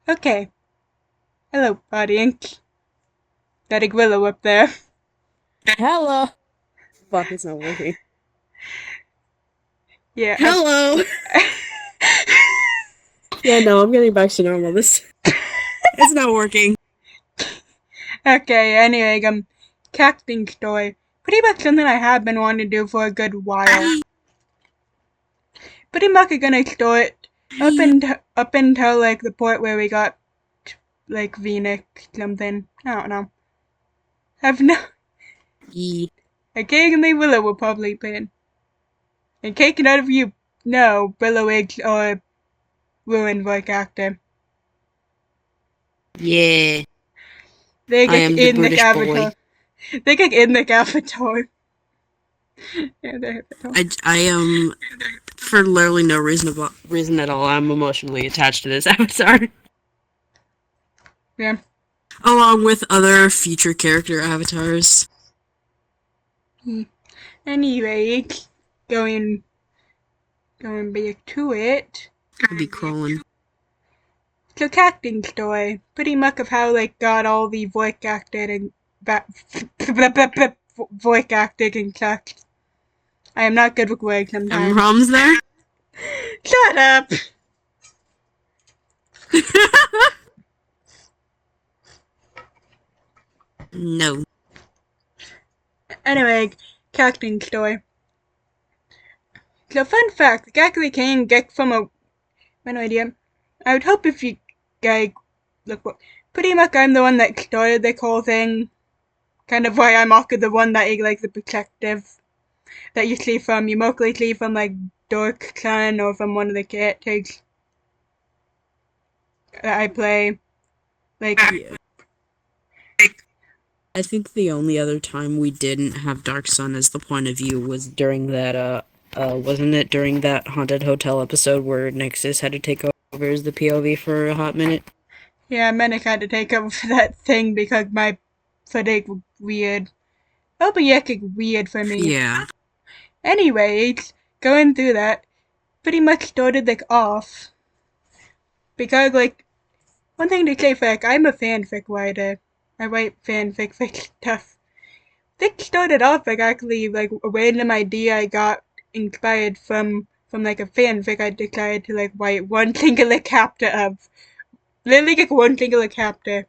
Okay. Hello, audience. That Willow up there. Hello. Fuck, it's not working. Yeah. Hello. Yeah, no, I'm getting back to normal. This it's not working. Okay. Anyway, casting story. Pretty much something I have been wanting to do for a good while. Pretty much gonna start up until like the point where we got like Venus something. I don't know. Have no. Ye- Occasionally Willow will probably win. And taking out of you, no, Willow is or ruined voice actor. Yeah, They I get am the in the British boy. avatar. They get in the avatar. Yeah, the avatar. I am for literally no reason at all. I'm emotionally attached to this avatar, Yeah. along with other future character avatars. Anyway, going back to it. I'll be crawling. So casting story, pretty much of how like got all the voice acted and voice acted and such. I am not good with words Them sometimes. problems there? Shut up. No. Anyway, casting story. So fun fact, it actually can get from a an idea. I would hope if you guys look what pretty much I'm the one that started the whole thing. Kind of why I'm also the one that is like the protective that you see from you mostly see from like Dark Sun or from one of the characters that I play. Like Yeah. I think the only other time we didn't have Dark Sun as the point of view was during that wasn't it during that haunted hotel episode where Nexus had to take over as the POV for a hot minute? yeah, Manic had to take over for that thing because my footage was weird. OBX is weird for me. Yeah. Anyways, going through that, pretty much started like off because like one thing to say fact, I'm a fanfic writer. I write fanfic stuff. This started off like actually like a random idea I got inspired from like a fanfic I decided to like write one singular chapter of. Literally like one singular chapter.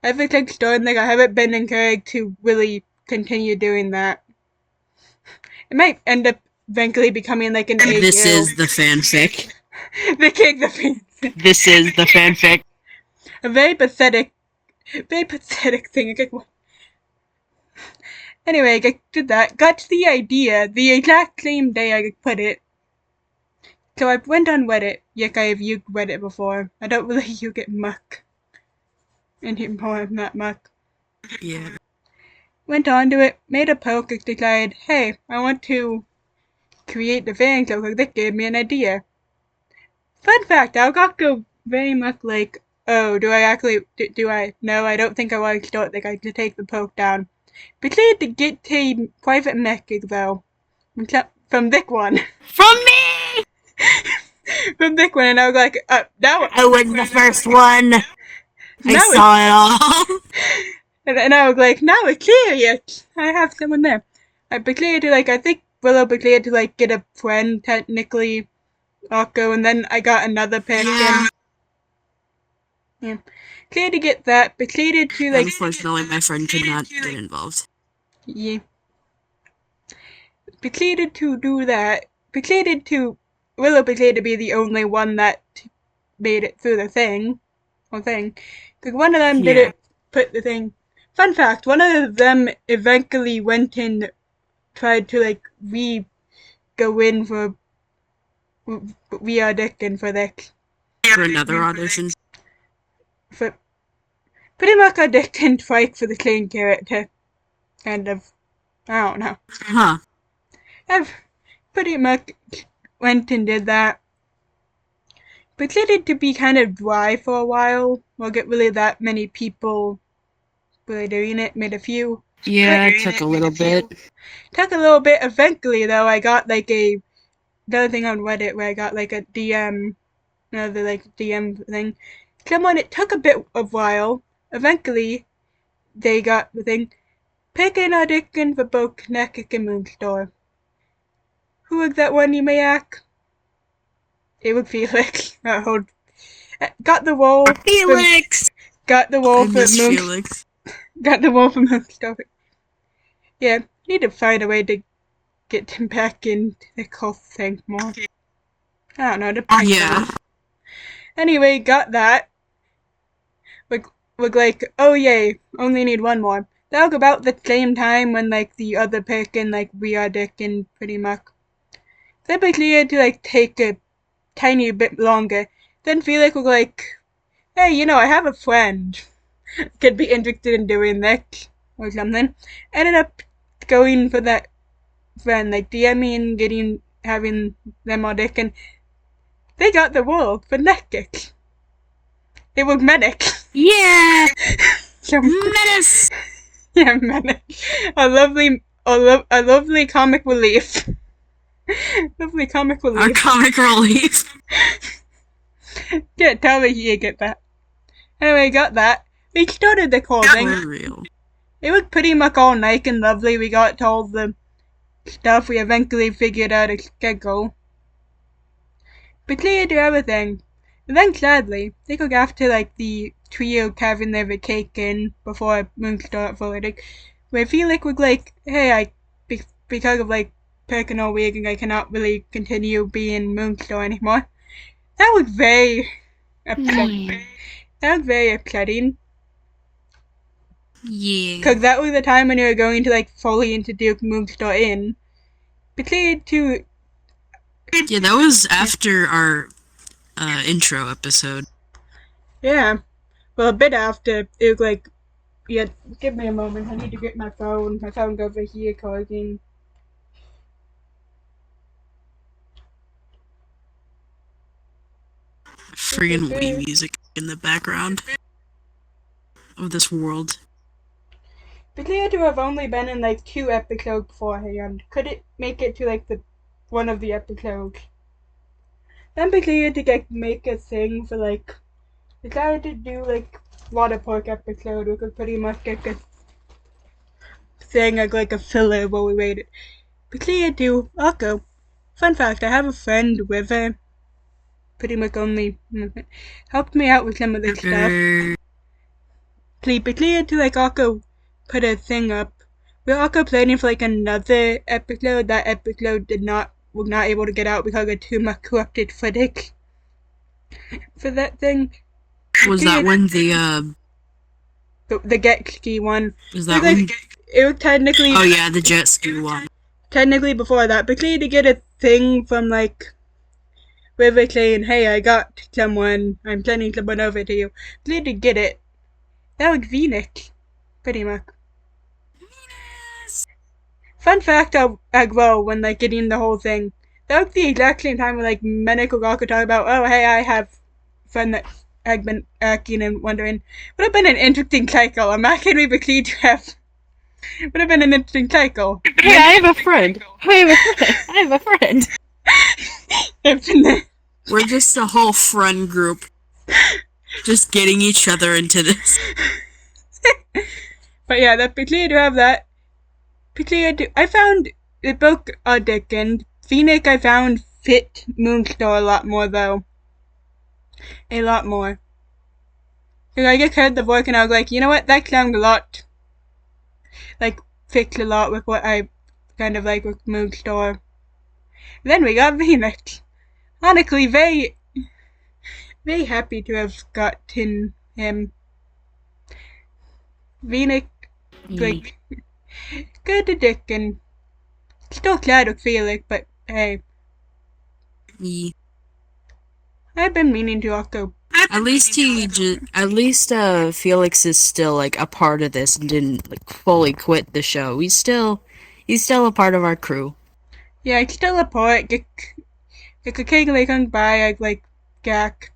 Ever since starting like I haven't been encouraged to really continue doing that. It might end up eventually becoming like an This AU. is the fanfic. The king the fanfic. This is the fanfic. A very pathetic thing. Anyway, I did that. Got to the idea the exact same day I put it. So I went on Reddit. Yes, I have used Reddit before. I don't really use it much anymore. I'm not much. Yeah. Went on to it, made a post, decided, hey, I want to create the fan club because this gave me an idea. Fun fact, I got go very much like, oh, do I actually, do I? No, I don't think I want to start like I to take the post down. Proceeded to get a private message though. From this one. From me! From this one, and I was like, now, I was the first one. I now saw it all. and I was like, now it's serious. I have someone there. I declared to like, I think Willow declared to like get a friend technically, Akko, and then I got another person. Yeah. Clear to get that, but clear to like, Unfortunately, my friend could not get involved. yeah. Proceeded to do that. Proceeded to Willow proceeded to be the only one that made it through the thing. Because one of them Yeah. didn't put the thing. Fun fact, one of them eventually went and tried to like go in for re-audition for this. For another audition. For pretty much auditioned twice for the same character. Kind of. I don't know. Huh. I've pretty much went and did that. Proceeded to be kind of dry for a while. Won't get really that many people really doing it. Made a few. Yeah, it took a little bit. Took a little bit. Eventually, though, I got like another thing on Reddit where I got like a DM, another like DM thing. someone, it took a bit of while. Eventually, they got the thing. Picking a dickin' for both Connecticut and Moonstar. Who was that one, you may ask? It would Felix. Got the role. Felix! Got the I role for miss Moon. Felix. Got the role for Moonstar. Yeah, need to find a way to get him back into the whole thing more. I don't know, depends. Yeah. Anyway, got that. Look like, oh yay, only need one more. That was about the same time when like the other pick and like we are dickin' pretty much. Typically had to like take a tiny bit longer. Then Felix was like, hey, you know, I have a friend. Could be interested in doing this or something. Ended up going for that friend, like DMing and having them audition. They got the role for Netflix. It was Medic. Yeah! So, Menace! yeah, Medic. A lovely comic relief. Lovely comic Our relief. comic relief. Can't tell me you get that. Anyway, got that. We started the whole thing. For real. It was pretty much all nice and lovely. We got to all the stuff. We eventually figured out a schedule. We cleared everything. And then sadly, they got after like the trio having their vacation before Moonstar Athletic, where Felix was like, hey, because of like personal reasons, I cannot really continue being Moonstar anymore. That was very upsetting. That was very upsetting. Yeah. Because that was the time when you were going to like fully introduce Moonstar in. But cleared to. Yeah, that was after our intro episode. Yeah. Well, a bit after, it was like, yeah, give me a moment. I need to get my phone. My phone's over here causing. Friggin' Wii music in the background of this world. But clear to have only been in like 2 episodes beforehand. Could it make it to like the one of the episodes? Then be clear to make a thing for like. Decided to do like Water Park episode. We could pretty much get a thing like a filler while we waited. But clear to also. Fun fact: I have a friend with her. Pretty much only helped me out with some of this stuff. But clear to like also put a thing up. We're also planning for like another episode. That episode was not able to get out because of too much corrupted footage for that thing. Was that when the jet ski one? Was that when? It was technically. Oh yeah, the jet ski one. Technically before that, but clearly to get a thing from like River saying, "Hey, I got someone. I'm sending someone over to you." Clearly to get it. That was Venus, pretty much. Fun fact as well, when like getting the whole thing, that was the exact same time when like Medical Rock would talk about, oh hey, I have a friend that had been asking and wondering. Would have been an interesting cycle. Imagine we agreed to have. Would have been an interesting cycle. Hey, I have a friend. I have a friend. Infinite. We're just a whole friend group, just getting each other into this. But yeah, that'd be clear to have that. I found the book Dick and Phoenix I found fit Moonstar a lot more though. A lot more. Cause I just heard the voice and I was like, you know what, that sounds a lot like fits a lot with what I kind of like with Moonstar. Then we got Venus. Honestly, very happy to have gotten him. Venus, like, good to Dick and still sad with Felix, but hey. Yeah. I've been meaning to also. At least Felix is still like a part of this and didn't like fully quit the show. He's still a part of our crew. Yeah, he's still a part. Occasionally comes by, I like Jack.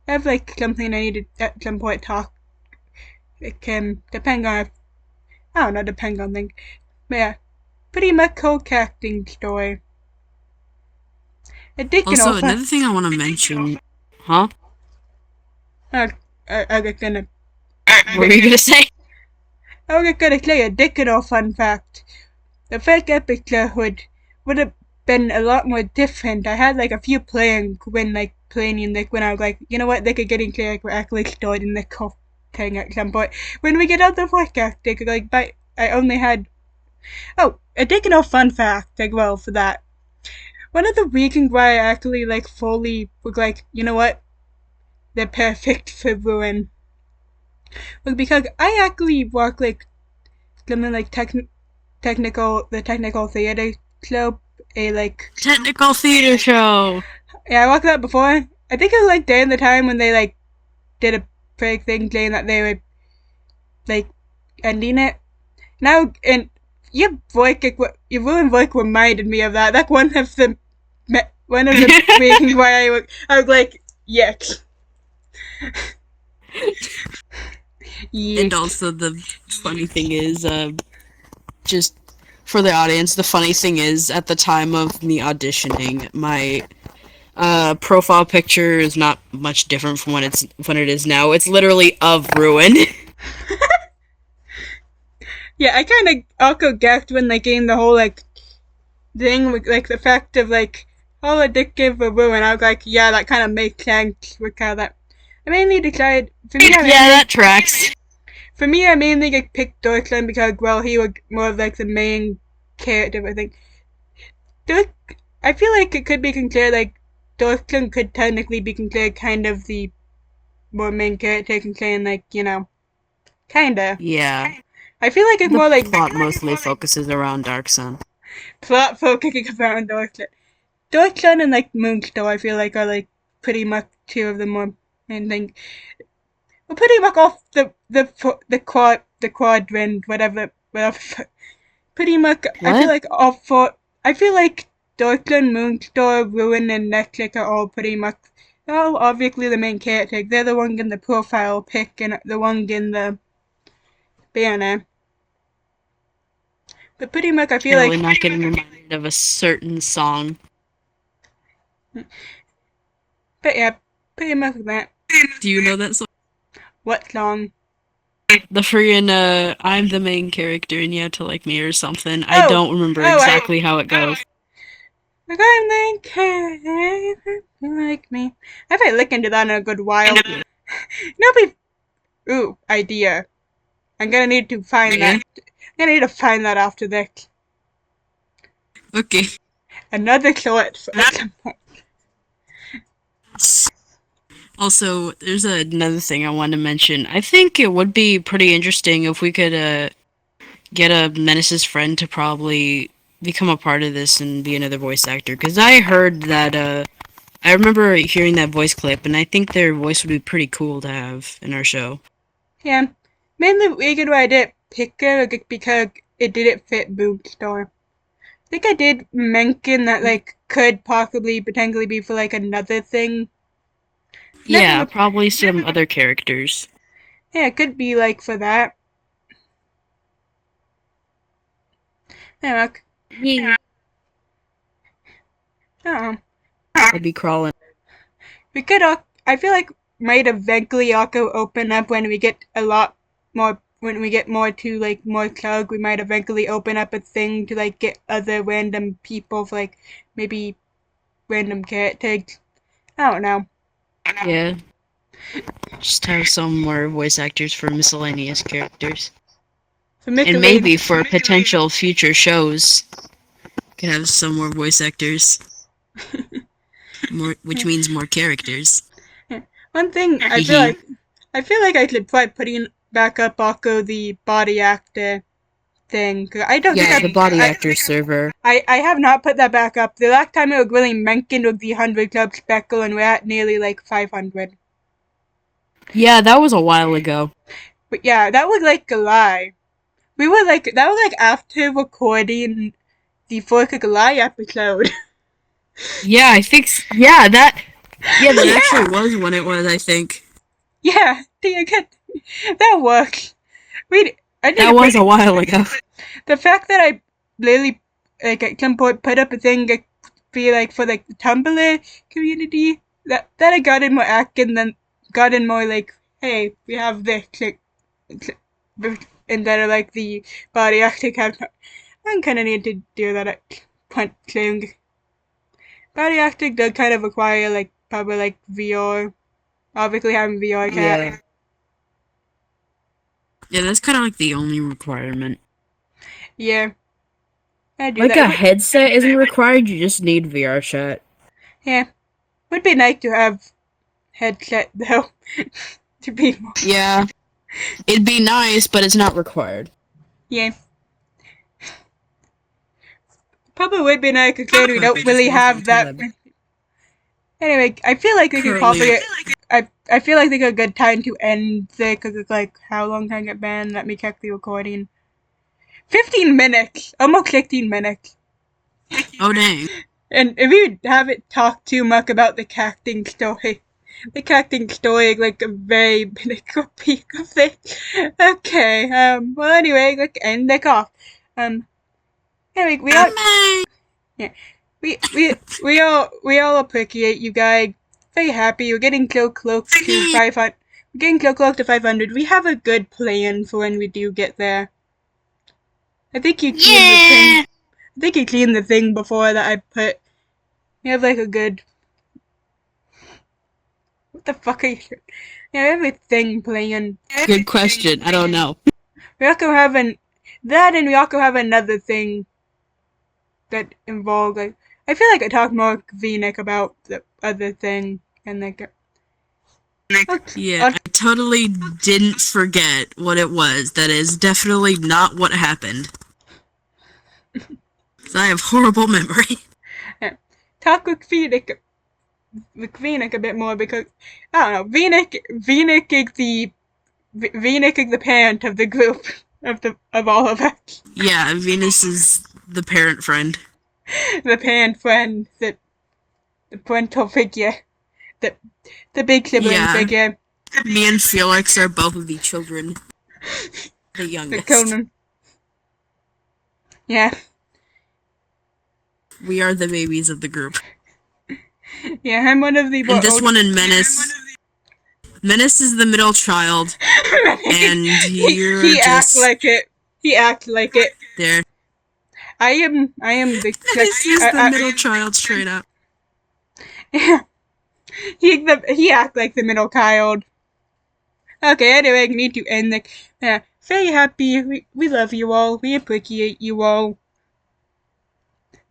I have like something I need to at some point talk. It can depend on. I don't know, depend on things. But yeah, pretty much co-casting story. Also, another thing I want to mention, huh? I was gonna What were you gonna say? say a additional fun fact. The first episode would have been a lot more different. I had like a few plans when planning when I was like, you know what, they could get into like we're actually starting the whole thing at some point. When we get out the podcast, they could but I only had additional fun fact as well for that. One of the reasons why I actually fully was like, you know what, they're perfect for Ruin was because I actually work something like the technical theater club, Technical theater show. Yeah, I worked that before. I think it was during the time when they did a big thing saying that they were ending it. Now, and your Ruin voice reminded me of that. That's one of the reasons why I was like, yes. Yes. And also the funny thing is, just for the audience, the funny thing is, at the time of me auditioning, my profile picture is not much different from when it is now. It's literally of Ruin. Yeah, I kind of also guessed when they gained the whole thing with the fact of all addictive for Ruin. I was like, yeah, that kind of makes sense with how that. I mainly decided for me. That tracks. For me, I mainly picked Deutschland because he was more of the main character. I think. I feel like it could be considered Deutschland could technically be considered kind of the more main character, considering kinda. Yeah. I feel like it's more plot mostly focuses around Dark Sun. Plot focusing around Deutschland. Deutschland and Moonstone, I feel are pretty much two of the more main things. Well, pretty much off the quadrant, whatever. Pretty much, what? I feel like Deutschland, Moonstar, Ruin, and Netflix are all pretty much, obviously the main characters. They're the ones in the profile pic and the ones in the banner. But pretty much, I feel really not getting reminded of a certain song. But yeah, pretty much that. Do you know that song? What song? The freaking, I'm the main character and you have to like me or something. I don't remember exactly how it goes. I'm the character, like me. I haven't looked into that in a good while. Ooh, idea. I'm gonna need to find that. I'm gonna need to find that after this. Okay. Another short. Also, there's another thing I wanted to mention. I think it would be pretty interesting if we could get a Menace's friend to probably become a part of this and be another voice actor. Because I heard that, I remember hearing that voice clip, and I think their voice would be pretty cool to have in our show. Yeah. Mainly the reason why I didn't pick her because it didn't fit Moonstar. I think I did mention that could possibly potentially be for another thing. Yeah, probably some other characters. Yeah, it could be for that. Yeah. I'd be crawling. We could I feel might eventually also open up when we get a lot more when we get more to more clubs. We might eventually open up a thing to get other random people for maybe random characters. I don't know. Yeah. Just have some more voice actors for miscellaneous characters. And maybe for potential future shows, could have some more voice actors. Which means more characters. One thing I feel like I should try putting back up Akko the body actor thing. I don't think the body actor server. I have not put that back up. The last time it was really mentioned was the 100 Club Speckle, and we're at nearly 500. Yeah, that was a while ago. But yeah, that was a lie. We were that was after recording the 4th of July episode. Yeah, I think that actually was when it was, I think. Yeah, that worked. That was a while ago. The fact that I literally at some point put up a thing to be for the Tumblr community that I got in more acting than got in more hey, we have this, instead of like the body acting character. I kind of need to do that at point thing. Body acting does kind of require like probably like VR. Obviously having VR cat. Yeah, that's kind of like the only requirement. Yeah. I do Like that. a headset isn't required, you just need VR chat. Yeah. Would be nice to have headset though. To be more. Yeah. It'd be nice, but it's not required. Yeah. Probably would be nice because we don't really have that. Anyway, I feel like we could probably. I feel like they got a good time to end it because it's like, how long can I get banned? Let me check the recording. 15 minutes! Almost 16 minutes. Oh, dang. And if you haven't talked too much about the casting story, the casting story is like a very pinnacle piece of it. Okay, well anyway, let's end it off. Anyway, we all appreciate you guys. Very happy. We're getting so close to 500. We're getting so close to 500. We have a good plan for when we do get there. I think you cleaned the thing. I think you cleaned the thing before that I put. We have like a good. What the fuck are you? Yeah, we have a thing planned. Good question. I don't know. We also have that, and we also have another thing that involves like. I feel like I talked more to V-Nick about the other thing, and like. Yeah, I totally didn't forget what it was. That is definitely not what happened. I have horrible memory. Talk with V-Nick a bit more because I don't know. V-Nick is the parent of the group of all of us. Yeah, Venus is the parent friend. The parent friend, the parental figure, the big sibling figure. Me and Felix are both of the children. The youngest. The children. Yeah. We are the babies of the group. Yeah, I'm one of the. And this one in Menace. Menace is the middle child, and he acts like it. He acts like it. There. I am the. This is the middle child, straight up. Yeah. He acts like the middle child. Okay, anyway, I need to end the. Very happy. We love you all. We appreciate you all.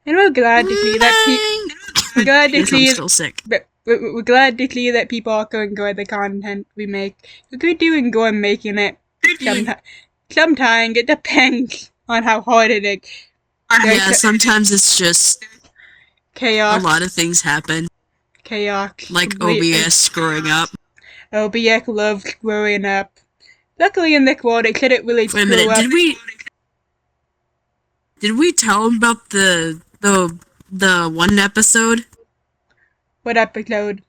And we're glad to see that we're glad to see. I'm still sick. We're glad to see that people also enjoy the content we make. We do enjoy making it. Sometimes it depends on how hard it is. Yeah, sometimes it's just chaos. A lot of things happen. Chaos. Like OBS screwing up. OBS loves screwing up. Luckily in this world, it couldn't really screw up. Wait a minute, did we tell them about the one episode? What episode?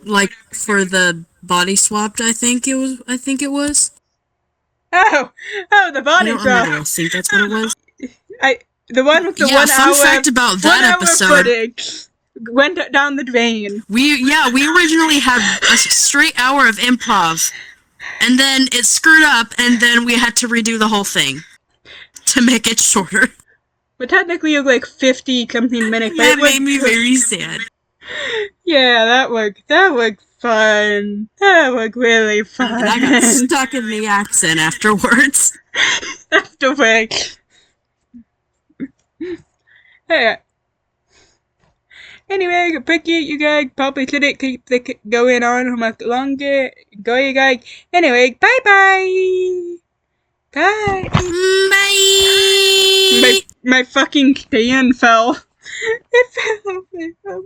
Like for the body swapped, I think it was. Oh, the body swap. I think that's what it was. The one with the 1 hour. Fun fact about that episode. Footage went down the drain. We originally had a straight hour of improv, and then it screwed up, and then we had to redo the whole thing to make it shorter. But technically, it was like 50-something minutes. That made me very sad. Yeah, that was fun. That was really fun. And I got stuck in the accent afterwards. Afterwards. Yeah. Anyway, I appreciate you guys. Probably shouldn't keep going on much longer. Go, you guys. Anyway, bye-bye. Bye. Bye. My fucking stand fell. It fell.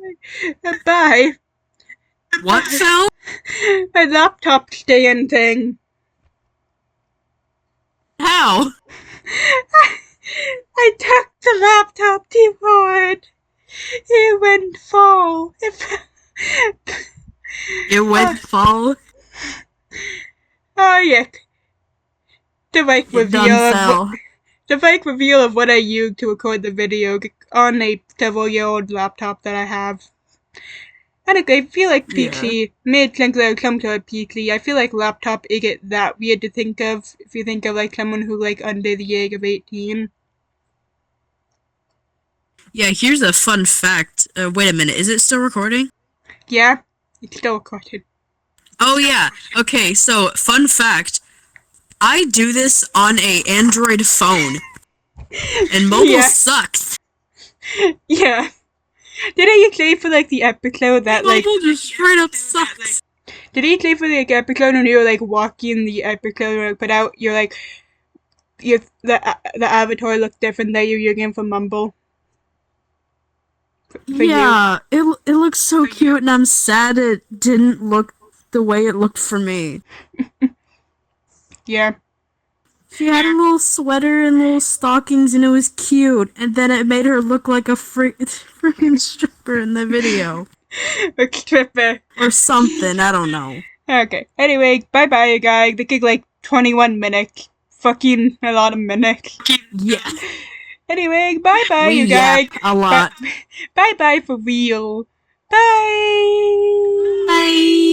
Bye. What fell? My laptop stand thing. How? I took the laptop too hard. It went fall. It went fall? Oh, yeah. The fake reveal of what I used to record the video on a several-year-old laptop that I have. Honestly, I feel like Yeah. Peachy made sense like some sort of Peachy. I feel like Laptop isn't that weird to think of if you think of like someone who like under the age of 18. Yeah, here's a fun fact. Wait a minute, is it still recording? Yeah, it's still recorded. Oh yeah. Okay, so fun fact. I do this on a Android phone. And mobile Yeah. sucks. Yeah. Didn't you say for like the episode that like Mobile just straight up sucks. did you say for the like, episode when you were like walking the episode or put out you're like the avatar looked different that you're using for Mumble? For Yeah, it looks so cute, and I'm sad it didn't look the way it looked for me. you. Yeah. She had a little sweater and little stockings, and it was cute. And then it made her look like a freaking stripper in the video. A stripper. Or something, I don't know. Okay. Anyway, bye bye you guys. This is like 21 minutes. Fucking a lot of minutes. Yeah. Anyway, bye bye We you guys. yap a lot. Bye bye for real. Bye. Bye.